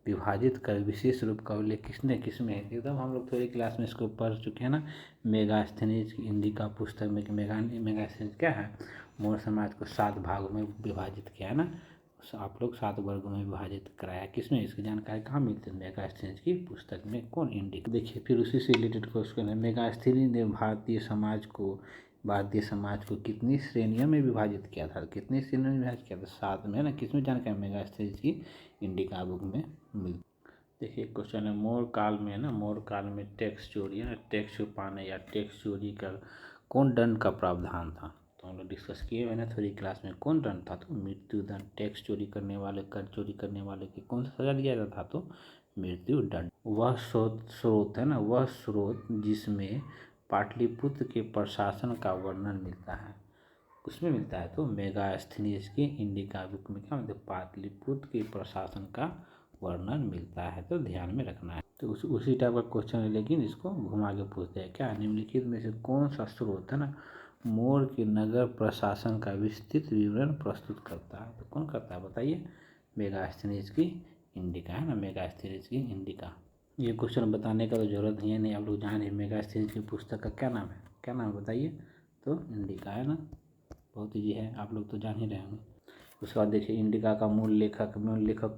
Speaker 1: विभाजित कर विशेष रूप का उल्लेख किसमें है, एकदम हम लोग थोड़ी क्लास में इसको पढ़ चुके हैं ना। मेगास्थनीज की इंडिका पुस्तक में मेगास्थनीज क्या है, मौर्य समाज को 7 भागों में विभाजित किया है ना, आप लोग 7 वर्गों में विभाजित कराया, किसमें, इसकी जानकारी कहाँ मिलती है, मेगास्थनीज की पुस्तक में, कौन, इंडिका। देखिए फिर उसी से रिलेटेड क्वेश्चन है, मेगास्थनीज ने भारतीय समाज को कितनी श्रेणियों में विभाजित किया था, कितनी श्रेणियों में विभाजित किया था, 7 में, है ना। किसमें जानकारी मेगास्थनीज की इंडिका बुक में मिलती। देखिए क्वेश्चन है, मौर्य काल में, है ना, मौर्य काल में टैक्स चोरी, है ना, टैक्स छुपाने या टैक्स चोरी कर कौन दंड का प्रावधान था, तो हम लोग डिस्कस किए हुए ना थोड़ी क्लास में, कौन दंड था, तो मृत्यु दंड। टैक्स चोरी करने वाले, कर चोरी करने वाले की कौन सा सजा दिया जाता था, तो मृत्यु दंड। वह स्रोत है ना, वह स्रोत जिसमें पाटलिपुत्र के प्रशासन का वर्णन मिलता है, उसमें मिलता है, तो मेगास्थनीज की इंडिका बुक में क्या मिलता है, पाटलिपुत्र के प्रशासन का वर्णन मिलता है, तो ध्यान में रखना है। तो उसी टाइप का क्वेश्चन है, लेकिन इसको घुमा के पूछते हैं, क्या निम्नलिखित में से कौन सा स्रोत, है ना, मौर्य के नगर प्रशासन का विस्तृत विवरण प्रस्तुत करता है, तो कौन करता है बताइए, मेगास्थनीज की इंडिका, है ना, मेगास्थनीज की इंडिका। ये क्वेश्चन बताने का तो जरूरत नहीं है, नहीं आप लोग जान रहे मेगास्थनीज की पुस्तक का क्या नाम है, क्या नाम बताइए, तो इंडिका, है ना, बहुत ईजी है, आप लोग तो जान ही रहे होंगे। उसके बाद देखिए इंडिका का मूल लेखक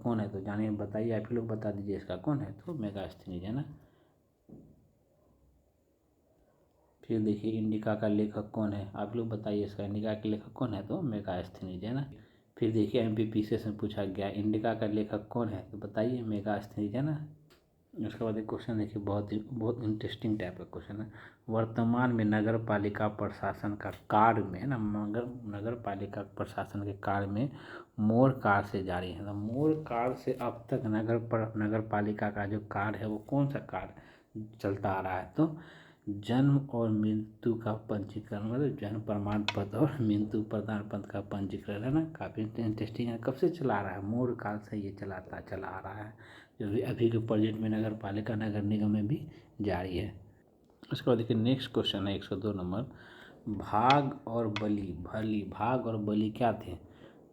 Speaker 1: कौन है, तो जानिए, बताइए, आप ही लोग बता दीजिए इसका कौन है, तो मेगास्थनीज, है ना। फिर देखिए इंडिका का लेखक कौन है, आप लोग बताइए, इसका इंडिका के लेखक कौन है, तो मेगास्थनीज, है ना। फिर देखिए एमपीपीसीएस में पूछा गया, इंडिका का लेखक कौन है, तो बताइए, मेगास्थनीज, है ना। उसके बाद एक क्वेश्चन देखिए, बहुत इंटरेस्टिंग टाइप का क्वेश्चन है, वर्तमान में नगर पालिका प्रशासन का कार्य में, है ना, नगर पालिका प्रशासन के कार्य में मौर्य काल से जारी है, तो मौर्य काल से अब तक नगर पालिका का जो कार्य है वो कौन सा कार्य चलता आ रहा है, तो जन्म और मृत्यु का पंजीकरण, मतलब जन्म प्रमाण पत्र और मृत्यु प्रमाण पत्र का पंजीकरण, है ना, काफ़ी इंटरेस्टिंग है। कब से चला आ रहा है, मौर्य काल से ये चला आ रहा है, जो अभी के प्रेजेंट में नगर पालिका नगर निगम में भी जारी है। उसके बाद देखिए नेक्स्ट क्वेश्चन है 102 नंबर, भाग और बलि क्या थे,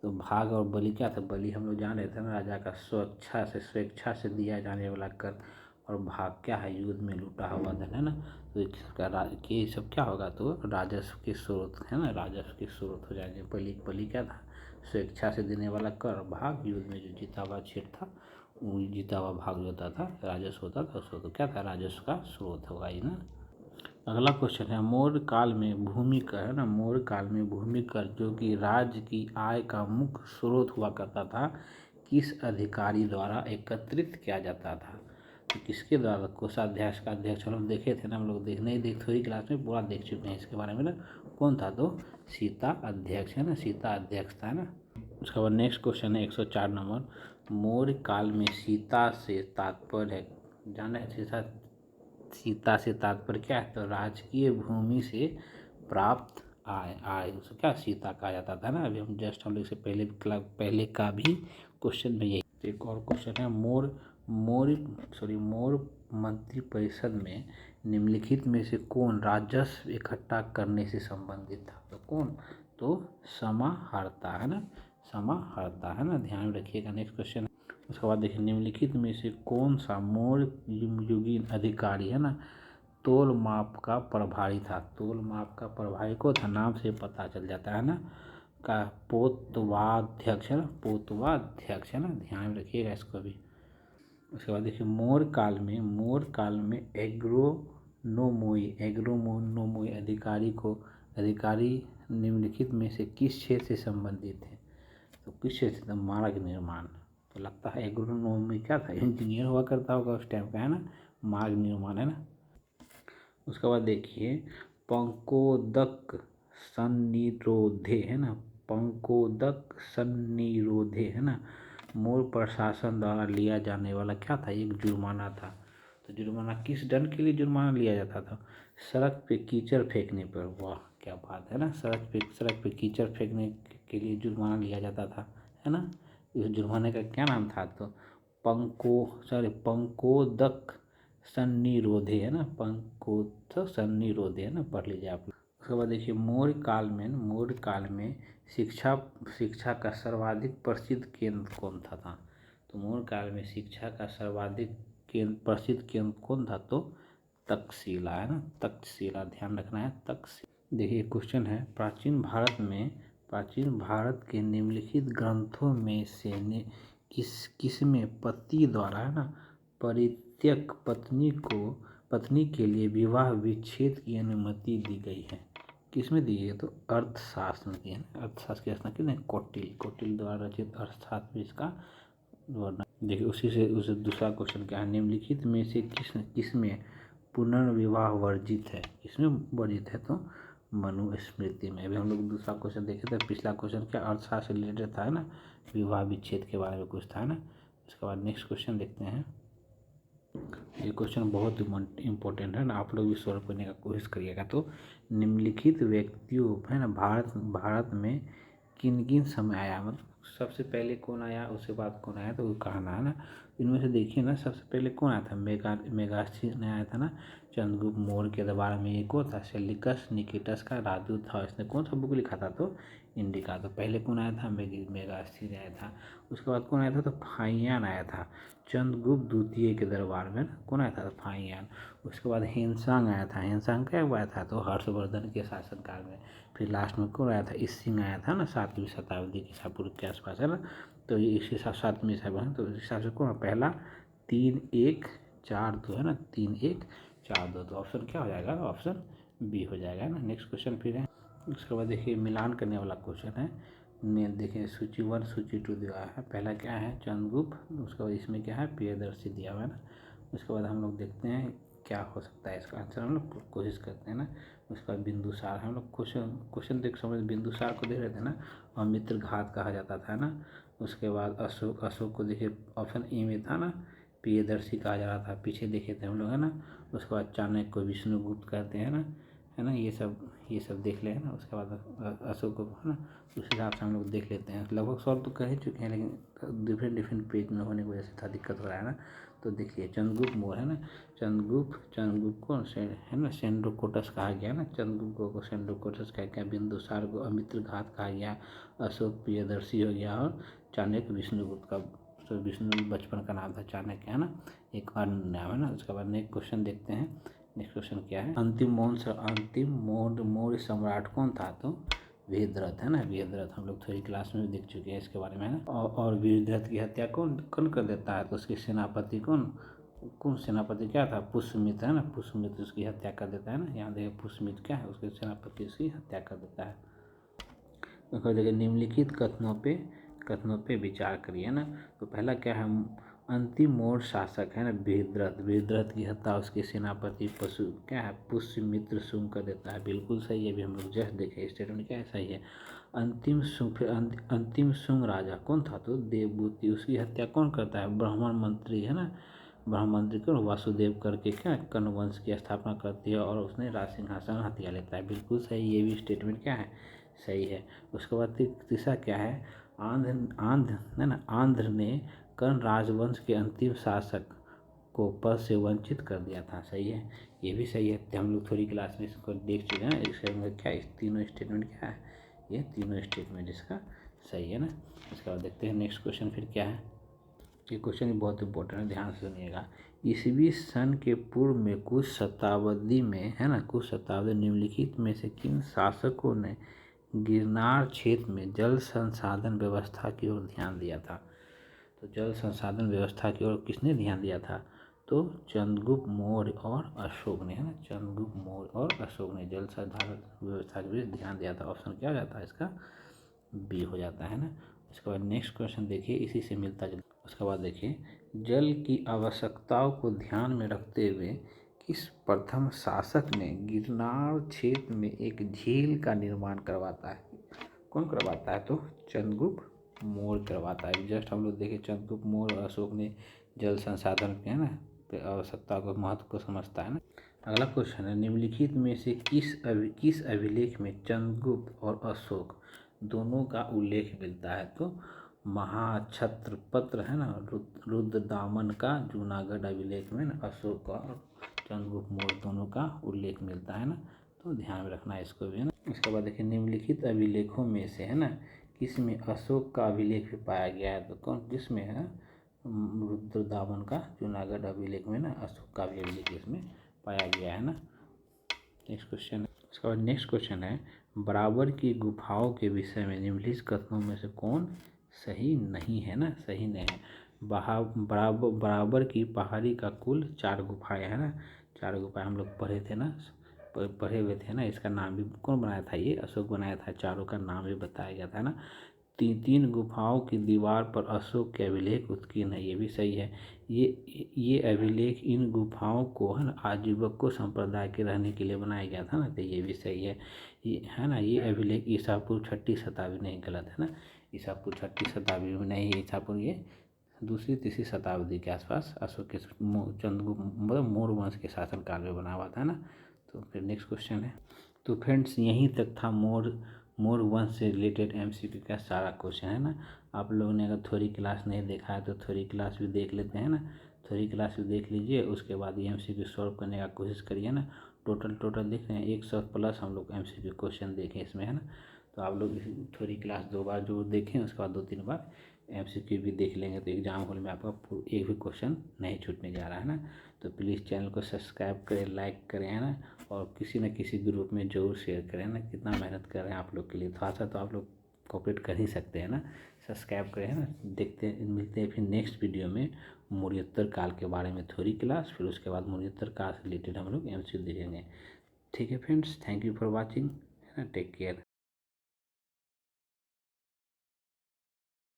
Speaker 1: तो भाग और बलि क्या था, बलि हम लोग जान रहे थे ना, राजा का स्वेच्छा से दिया जाने वाला कर, और भाग क्या है, युद्ध में लूटा हुआ धन, है ना। तो ये सब क्या होगा, तो राजस्व के स्रोत, है ना, राजस्व के स्रोत हो जाएंगे। बलि क्या था, स्वेच्छा से देने वाला कर, भाग युद्ध में जो जीता हुआ क्षेत्र था, वो जीता हुआ भाग जो होता था राजस्व होता था, उसको तो क्या था, राजस्व का स्रोत होगा ये ना। अगला क्वेश्चन है, मौर्य काल में भूमि कर, है ना, मौर्य काल में भूमि कर जो कि राज्य की आय का मुख्य स्रोत हुआ करता था, किस अधिकारी द्वारा एकत्रित किया जाता था, तो किसके द्वारा, कोषाध्यक्ष का अध्यक्ष हम लोग देखे थे ना, हम लोग थोड़ी क्लास में पूरा देख चुके हैं इसके बारे में ना, कौन था, तो सीता अध्यक्ष है ना, सीता अध्यक्ष था, है ना। उसके बाद नेक्स्ट क्वेश्चन है 104 नंबर, मौर्य काल में सीता से तात्पर्य है, जाना है सीता से तात्पर्य क्या है, तो राजकीय भूमि से प्राप्त आय, आय उसको क्या सीता कहा जाता था ना। अभी हम जस्ट हम लोग से पहले का भी क्वेश्चन में यही। एक और क्वेश्चन है, मौर्य मंत्री परिषद में निम्नलिखित में से कौन राजस्व इकट्ठा करने से संबंधित था, तो कौन, तो समाहर्ता है ना, समाहर्ता है ना, ध्यान रखिएगा। नेक्स्ट क्वेश्चन है, उसके बाद देखिए निम्नलिखित में से कौन सा मौर्य युगीन अधिकारी है ना तोल माप का प्रभारी था, तोल माप का प्रभारी को था, नाम से पता चल जाता है ना, का पोतवाध्यक्ष है ना, पोतवाध्यक्ष है ना, ध्यान रखिएगा इसको भी। उसके बाद देखिए मौर्य काल में एग्रोनोमोई अधिकारी निम्नलिखित में से किस क्षेत्र से संबंधित है, तो किस क्षेत्र से, मार्ग निर्माण। तो लगता है एग्रोनोमी क्या था, इंजीनियर हुआ करता होगा उस टाइम का, है ना, मार्ग निर्माण, है ना। उसके बाद देखिए पंकोदक सन्निरोधे है ना, पंकोदक सन्निरोधे है ना, मौर्य प्रशासन द्वारा लिया जाने वाला क्या था, एक जुर्माना था। तो जुर्माना किस दंड के लिए जुर्माना लिया जाता था, सड़क पे कीचड़ फेंकने पर, वाह क्या बात है ना, सड़क पे कीचड़ फेंकने के लिए जुर्माना लिया जाता था, है ना। इस जुर्माने का क्या नाम था, तो पंकोदक सन्निरोधे है ना, पंकोत्थ सन्निरोधे है ना, पढ़ लीजिए आप। उसके बाद देखिए मौर्य काल में शिक्षा का सर्वाधिक प्रसिद्ध केंद्र कौन था, तो मौर्य काल में शिक्षा का सर्वाधिक प्रसिद्ध केंद्र कौन था, तो तक्षशिला है ना, तक्षशिला, ध्यान रखना है, तक्षशिला। देखिए क्वेश्चन है, प्राचीन भारत के निम्नलिखित ग्रंथों में से किसमें पति द्वारा है ना परित्यक्त पत्नी के लिए विवाह विच्छेद की अनुमति दी गई है, किसमें दी है, तो अर्थशास्त्र में दी है ना, अर्थशास्त्र की रचना किसने, कौटिल्य द्वारा रचित अर्थशास्त्र में इसका वर्णन। देखिए उसे दूसरा क्वेश्चन क्या है, निम्नलिखित में से किसमें पुनर्विवाह वर्जित है, किसमें वर्जित है, तो मनुस्मृति में। अभी हम लोग दूसरा क्वेश्चन देखे थे, पिछला क्वेश्चन क्या अर्थशास्त्र से रिलेटेड था, है ना, विवाह विच्छेद के बारे में कुछ था ना। उसके बाद नेक्स्ट क्वेश्चन देखते हैं, ये क्वेश्चन बहुत इम्पोर्टेंट है ना, आप लोग भी सॉल्व करने का कोशिश करिएगा। तो निम्नलिखित व्यक्तियों है ना भारत में किन किन समय आया, मतलब सबसे पहले कौन आया, उसके बाद कौन आया, तो वो कहना है ना। इनमें से देखिए ना, सबसे पहले कौन आया था, मेगास्थनीज ने आया था ना, चंद्रगुप्त मौर्य के दरबार में एक और था सेल्यूकस निकेटस का राजदूत था, इसने कौन सा बुक लिखा था, तो इंडिका। तो पहले कौन आया था, मेगास्थनीज आया था। उसके बाद कौन आया था, तो फाहियान आया था चंद्रगुप्त द्वितीय के दरबार में, कौन आया था, फाहियान। उसके बाद हेनसांग आया था, हेनसांग क्या आया था, तो हर्षवर्धन के शासनकाल में। फिर लास्ट में कौन आया था, इसिंग आया था ना 7वीं शताब्दी ईसा पूर्व के आसपास, है ना। तो ये इसी 7वीं ईसा है, तो इस हिसाब से कौन पहला 3-1-4-2 है ना, 3-1-4-2, तो ऑप्शन क्या हो जाएगा, ऑप्शन बी हो जाएगा ना। नेक्स्ट क्वेश्चन फिर है, उसके बाद देखिए मिलान करने वाला क्वेश्चन है। देखिए सूची 1 सूची 2 दिया है, पहला क्या है चंद्रगुप्त, उसके बाद इसमें क्या है प्रियदर्शी दिया हुआ है ना। उसके बाद हम लोग देखते हैं क्या हो सकता है इसका आंसर, हम लोग कोशिश करते हैं ना। उसके बाद बिंदुसार, हम लोग क्वेश्चन देख समझ बिंदुसार को देख रहे थे ना, और मित्रघात कहा जाता था ना। उसके बाद अशोक को देखिए ऑप्शन ए में था ना, प्रियदर्शी कहा जा रहा था, पीछे देखे थे हम लोग, है ना। उसके बाद चाणक्य को विष्णुगुप्त कहते हैं ना, है ना, ये सब देख ले, है ना। उसके बाद अशोक को, है ना, उस हिसाब से हम लोग देख लेते हैं। लगभग सॉल्व तो कर ही चुके हैं, लेकिन डिफरेंट पेज में होने की वजह से थोड़ा दिक्कत हो रहा है ना। तो देखिए चंद्रगुप्त मौर्य है ना, चंद्रगुप्त को है ना सेंड्रोकोटस कहा गया ना, चंद्रगुप्त को सेंड्रोकोटस कहा गया, बिंदुसार को अमित्रघात कहा गया, अशोक प्रियदर्शी हो गया, और चाणक्य विष्णुगुप्त का, तो विष्णु बचपन का नाम था चाणक्य, है ना, एक अन्य नाम है ना। उसके बाद नेक्स्ट क्वेश्चन देखते हैं, नेक्स्ट क्वेश्चन क्या है, अंतिम मौर्य सम्राट कौन था, तो वेदरथ है ना, वेदरथ हम लोग थोड़ी क्लास में भी देख चुके हैं इसके बारे में, है ना। और वेदरथ की हत्या कौन कौन कर देता है, तो उसके सेनापति कौन सेनापति क्या था, पुष्यमित्र है ना, पुष्यमित्र उसकी हत्या कर देता है ना। यहाँ देखिए पुष्यमित्र क्या है, उसके सेनापति उसकी हत्या कर देता है। तो देखिए निम्नलिखित कथनों पे विचार करिए ना। तो पहला क्या है, अंतिम मौर्य शासक है ना बृहद्रथ। बृहद्रथ की हत्या उसके सेनापति पशु क्या है पुष्यमित्र शुंग कर देता है। बिल्कुल सही है, अभी हम लोग जस्ट देखे स्टेटमेंट क्या है, सही है। अंतिम शुंग फिर अंतिम शुंग राजा कौन था, तो देवभूति। उसकी हत्या कौन करता है, ब्राह्मण मंत्री है ना, ब्राह्मण मंत्री को वासुदेव करके क्या कर्ण वंश की स्थापना करती है और उसने राज सिंहासन हथिया लेता है। बिल्कुल सही, ये भी स्टेटमेंट क्या है, सही है। उसके बाद तीसरा क्या है, आंध्र आंध्र है ना, आंध्र ने कर्ण राजवंश के अंतिम शासक को पद से वंचित कर दिया था। सही है, ये भी सही है। हम लोग थोड़ी क्लास में इसको देख चुके हैं। इसके अंदर क्या है, तीनों स्टेटमेंट क्या है, ये तीनों स्टेटमेंट इसका सही है ना। इसके बाद देखते हैं नेक्स्ट क्वेश्चन फिर क्या है। ये क्वेश्चन भी बहुत इंपॉर्टेंट है, ध्यान से सुनिएगा। ईसवी सन के पूर्व में कुछ शताब्दी में है ना, कुछ शताब्दी निम्नलिखित में से किन शासकों ने गिरनार क्षेत्र में जल संसाधन व्यवस्था की ओर ध्यान दिया था। तो जल संसाधन व्यवस्था की ओर किसने ध्यान दिया था, तो चंद्रगुप्त मौर्य और अशोक ने, है ना, चंद्रगुप्त मौर्य और अशोक ने जल संसाधन व्यवस्था की ओर ध्यान दिया था। ऑप्शन क्या हो जाता है इसका, बी हो जाता है ना। उसके बाद नेक्स्ट क्वेश्चन देखिए, इसी से मिलता जुलता। उसके बाद देखिए, जल की आवश्यकताओं को ध्यान में रखते हुए किस प्रथम शासक ने गिरनार क्षेत्र में एक झील का निर्माण करवाता है, कौन करवाता है, तो चंद्रगुप्त मौर्य करवाता है। जस्ट हम लोग देखें चंद्रगुप्त मौर्य और अशोक ने जल संसाधन के है ना आवश्यकता को महत्व को समझता है ना। अगला क्वेश्चन है, निम्नलिखित में से किस अभिलेख में चंद्रगुप्त और अशोक दोनों का उल्लेख मिलता है, तो महाक्षत्रपत्र है ना, रुद्रदामन का जूनागढ़ अभिलेख में ना अशोक और चंद्रगुप्त मौर्य दोनों का उल्लेख मिलता है ना, तो ध्यान में रखना है इसको भी है ना। इसके बाद देखिए, निम्नलिखित अभिलेखों में से है ना किस में अशोक का अभिलेख भी पाया गया है, तो कौन किस में है, रुद्रदामन का जूनागढ़ अभिलेख में ना अशोक का भी अभिलेख इसमें पाया गया है ना। नेक्स्ट क्वेश्चन है, इसके बाद नेक्स्ट क्वेश्चन है, बराबर की गुफाओं के विषय में निम्नलिखित कथनों में से कौन सही नहीं है ना, सही नहीं है। बराबर की पहाड़ी का कुल 4 गुफाएं है ना, 4 गुफाएं हम लोग पढ़े थे ना, पढ़े हुए थे ना। इसका नाम भी कौन बनाया था, ये अशोक बनाया था। चारों का नाम भी बताया गया था ना। तीन गुफाओं की दीवार पर अशोक के अभिलेख उत्कीर्ण है, ये भी सही है। ये अभिलेख इन गुफाओं को है ना आजीवकों संप्रदाय के रहने के लिए बनाया गया था ना, तो ये भी सही है। ये है ना, ये अभिलेख ईसा पूर्व 6ठी शताब्दी, नहीं गलत है ना, ईसा पूर्व 6ठी शताब्दी में नहीं, ईसा पूर्व ये 2री-3री शताब्दी के आसपास अशोक के चंद्रगुप्त मतलब मौर्य वंश के शासनकाल में बना हुआ था ना। तो फिर नेक्स्ट क्वेश्चन है, तो फ्रेंड्स यहीं तक था मौर्य वंश से रिलेटेड एमसीक्यू का सारा क्वेश्चन है ना। आप लोगों ने अगर थ्योरी क्लास नहीं देखा है तो थ्योरी क्लास भी देख लेते हैं ना, थ्योरी क्लास भी देख लीजिए। उसके बाद ये एमसीक्यू सॉल्व करने का कोशिश करिए ना। टोटल देख रहे हैं 100+ हम लोग एमसीक्यू क्वेश्चन देखें इसमें है ना। तो आप लोग थ्योरी क्लास 2 बार जो देखें, उसके बाद 2-3 बार एमसीक्यू भी देख लेंगे, तो एग्जाम हॉल में आपका एक भी क्वेश्चन नहीं छूटने जा रहा है ना। तो प्लीज़ चैनल को सब्सक्राइब करें, लाइक करें है ना, और किसी न किसी ग्रुप में ज़रूर शेयर करें ना। कितना मेहनत कर रहे हैं आप लोग के लिए, थोड़ा सा तो आप लोग कोऑपरेट कर ही सकते हैं ना। सब्सक्राइब करें है ना। मिलते हैं फिर नेक्स्ट वीडियो में मौर्योत्तर काल के बारे में थ्योरी क्लास, फिर उसके बाद मौर्योत्तर काल से रिलेटेड हम लोग एमसीक्यू देखेंगे। ठीक है friends, thank you for watching है ना, टेक केयर।